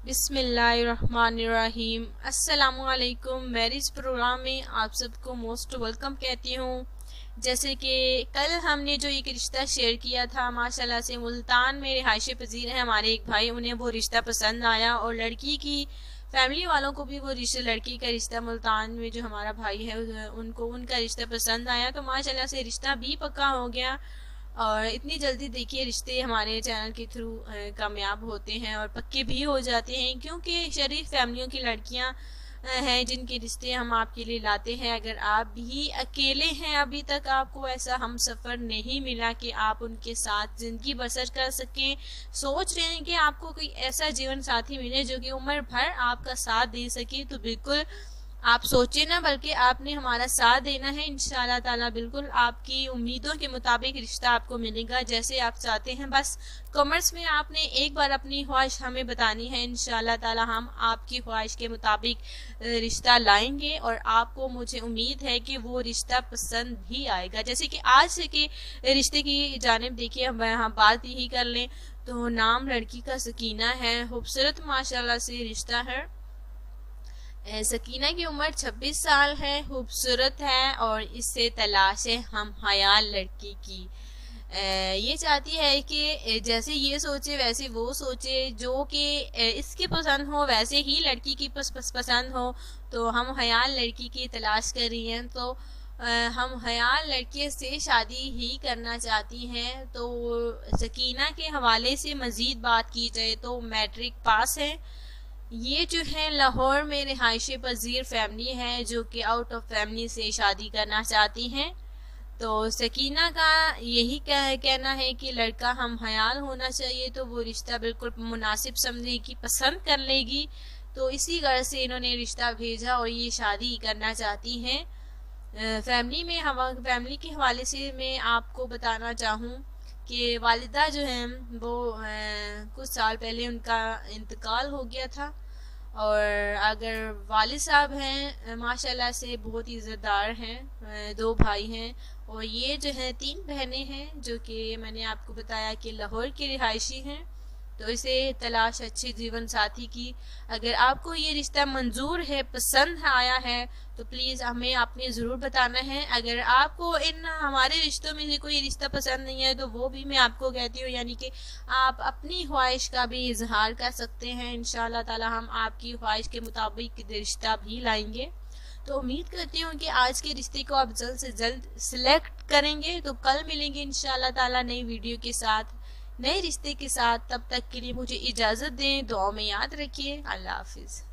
बिस्मिल्लाहिर्रहमानिर्रहीम। अस्सलामुअलैकुम। Marriage programme में आप सबको मोस्ट वेलकम कहती हूँ। जैसे कि कल हमने जो एक रिश्ता शेयर किया था, माशाल्लाह से मुल्तान में रिहायशी पजीर है हमारे एक भाई, उन्हें वो रिश्ता पसंद आया और लड़की की फैमिली वालों को भी वो रिश्ता, लड़की का रिश्ता मुल्तान में जो हमारा भाई है उनको उनका रिश्ता पसंद आया। तो माशाल्लाह से रिश्ता भी पक्का हो गया। और इतनी जल्दी देखिए रिश्ते हमारे चैनल के थ्रू कामयाब होते हैं और पक्के भी हो जाते हैं, क्योंकि शरीफ फैमिलियों की लड़कियां हैं जिनके रिश्ते हम आपके लिए लाते हैं। अगर आप भी अकेले हैं, अभी तक आपको ऐसा हम सफ़र नहीं मिला कि आप उनके साथ ज़िंदगी बसर कर सकें, सोच रहे हैं कि आपको कोई ऐसा जीवन साथी मिले जो कि उम्र भर आपका साथ दे सके, तो बिल्कुल आप सोचिए ना, बल्कि आपने हमारा साथ देना है। इंशाल्लाह ताला बिल्कुल आपकी उम्मीदों के मुताबिक रिश्ता आपको मिलेगा जैसे आप चाहते हैं। बस कमेंट्स में आपने एक बार अपनी ख्वाहिश हमें बतानी है। इंशाल्लाह ताला हम आपकी ख्वाहिश के मुताबिक रिश्ता लाएंगे और आपको, मुझे उम्मीद है कि वो रिश्ता पसंद भी आएगा। जैसे कि आज के रिश्ते की जानिब देखिए, हम यहाँ बात यही कर लें तो नाम लड़की का सकीना है। खूबसूरत माशाल्लाह से रिश्ता है। सकीना की उम्र 26 साल है, खूबसूरत है और इससे तलाश है हम हयाल लड़की की। ये चाहती है कि जैसे ये सोचे वैसे वो सोचे, जो कि इसकी पसंद हो वैसे ही लड़की की पसंद हो। तो हम हयाल लड़की की तलाश कर रही हैं, तो हम हयाल लड़के से शादी ही करना चाहती हैं। तो सकीना के हवाले से मज़ीद बात की जाए तो मैट्रिक पास है। ये जो है लाहौर में रिहायशी पजीर फैमिली है जो कि आउट ऑफ फैमिली से शादी करना चाहती हैं। तो सकीना का यही कहना है कि लड़का हम हयाल होना चाहिए, तो वो रिश्ता बिल्कुल मुनासिब समझेगी, पसंद कर लेगी। तो इसी गर्ज से इन्होंने रिश्ता भेजा और ये शादी करना चाहती हैं। फैमिली के हवाले से मैं आपको बताना चाहूँ कि वालिदा जो हैं वो कुछ साल पहले उनका इंतकाल हो गया था। और अगर वालिद साहब हैं माशाल्लाह से बहुत इज़्ज़तदार हैं, 2 भाई हैं और ये जो है 3 बहनें हैं जो कि मैंने आपको बताया कि लाहौर के रिहायशी हैं। तो इसे तलाश अच्छे जीवन साथी की। अगर आपको ये रिश्ता मंजूर है, पसंद आया है, तो प्लीज़ हमें आपने ज़रूर बताना है। अगर आपको इन हमारे रिश्तों में से कोई रिश्ता पसंद नहीं है तो वो भी मैं आपको कहती हूँ, यानी कि आप अपनी ख्वाहिश का भी इजहार कर सकते हैं। इंशाल्लाह ताला हम आपकी ख्वाहिश के मुताबिक रिश्ता भी लाएंगे। तो उम्मीद करती हूँ कि आज के रिश्ते को आप जल्द से जल्द सिलेक्ट करेंगे। तो कल मिलेंगे इंशाल्लाह ताला नई वीडियो के साथ, नए रिश्ते के साथ। तब तक के लिए मुझे इजाज़त दें, दुआ में याद रखिए। अल्लाह हाफिज़।